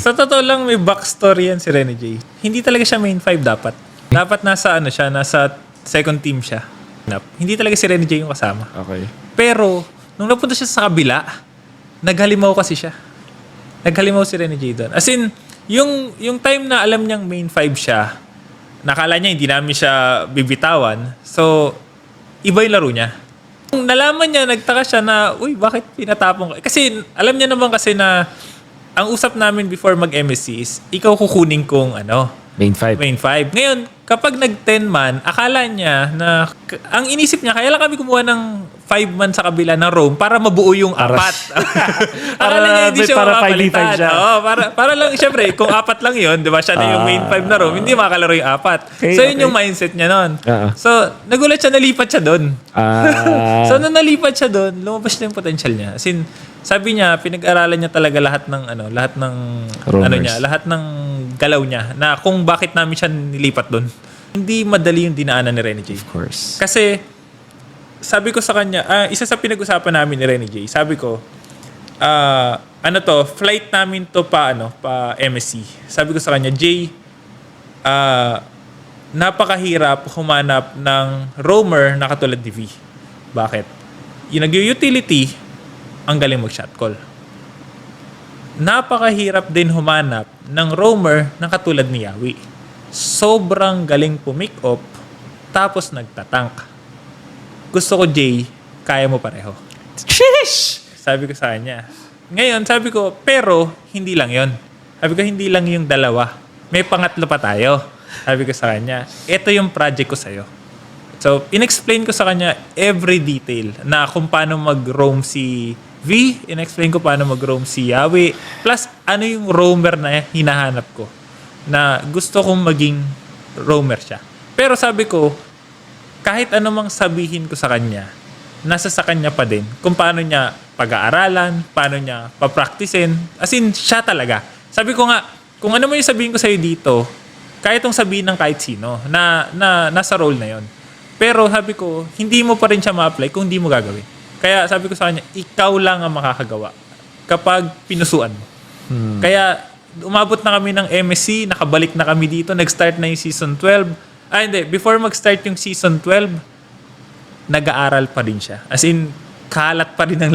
Sa totoo lang, may backstory yan si Rene J. Hindi talaga siya main 5 dapat. Dapat nasa nasa second team siya. Hindi talaga si Rene J yung kasama. Okay. Pero, nung napunta siya sa kabila, naghalimaw kasi siya. Naghalimaw si Rene J doon. As in, yung time na alam niyang main 5 siya, nakala niya hindi namin siya bibitawan. So, iba yung laro niya. Nung nalaman niya, nagtaka siya na, uy, bakit pinatapon ko? Kasi, alam niya naman kasi na, ang usap namin before mag-MSC is, ikaw kukunin kong Main 5. main 5. Ngayon, kapag nag-10 man, akala niya na, ang inisip niya, kaya lang kami kumuha ng 5 man sa kabila ng Rome para mabuo yung apat. Akala niya hindi siya para makapalitan. 5v5 siya. Oo, para lang, syempre, kung apat lang yun, di ba, siya na yung main 5 na Rome, hindi makakalaro yung apat. Okay, So, yun yung mindset niya nun. Oo. So, nagulat siya, nalipat siya doon. So, So, nung nalipat siya doon, lumabas na yung potential niya. As in, sabi niya, pinag-aralan niya talaga lahat ng Rumors. lahat ng galaw niya na kung bakit namin siya nilipat doon. Hindi madali yung dinaanan ni Rene J. of course. Kasi sabi ko sa kanya, isa sa pinag-usapan namin ni Rene J, sabi ko, flight namin to pa MSC. Sabi ko sa kanya, J, napakahirap humanap ng roamer na katulad ni V. Bakit? Yung nag-utility, ang galing mag-shot call. Napakahirap din humanap ng roamer na katulad ni Yawi. Sobrang galing pumick up, tapos nagtatank. Gusto ko, Jay, kaya mo pareho. Sheesh! Sabi ko sa kanya. Ngayon, sabi ko, pero hindi lang yon. Sabi ko, hindi lang yung dalawa. May pangatlo pa tayo. Sabi ko sa kanya, ito yung project ko sa'yo. So, in-explain ko sa kanya every detail na kung paano mag-roam si V, in-explain ko paano mag-roam si Yawi, plus ano yung roamer na hinahanap ko na gusto kong maging roamer siya. Pero sabi ko, kahit anumang sabihin ko sa kanya, nasa sa kanya pa din kung paano niya pag-aaralan, paano niya papraktisin. As in, siya talaga. Sabi ko nga, kung ano mo yung sabihin ko sa'yo dito, kahit itong sabihin ng kahit sino, na nasa role na yon. Pero sabi ko, hindi mo pa rin siya ma-apply kung hindi mo gagawin. Kaya sabi ko sa kanya, ikaw lang ang makakagawa kapag pinusuan mo. Kaya umabot na kami ng MSC, nakabalik na kami dito, nag-start na yung season 12. Before mag-start yung season 12, nag-aaral pa rin siya. As in, kalat pa rin ang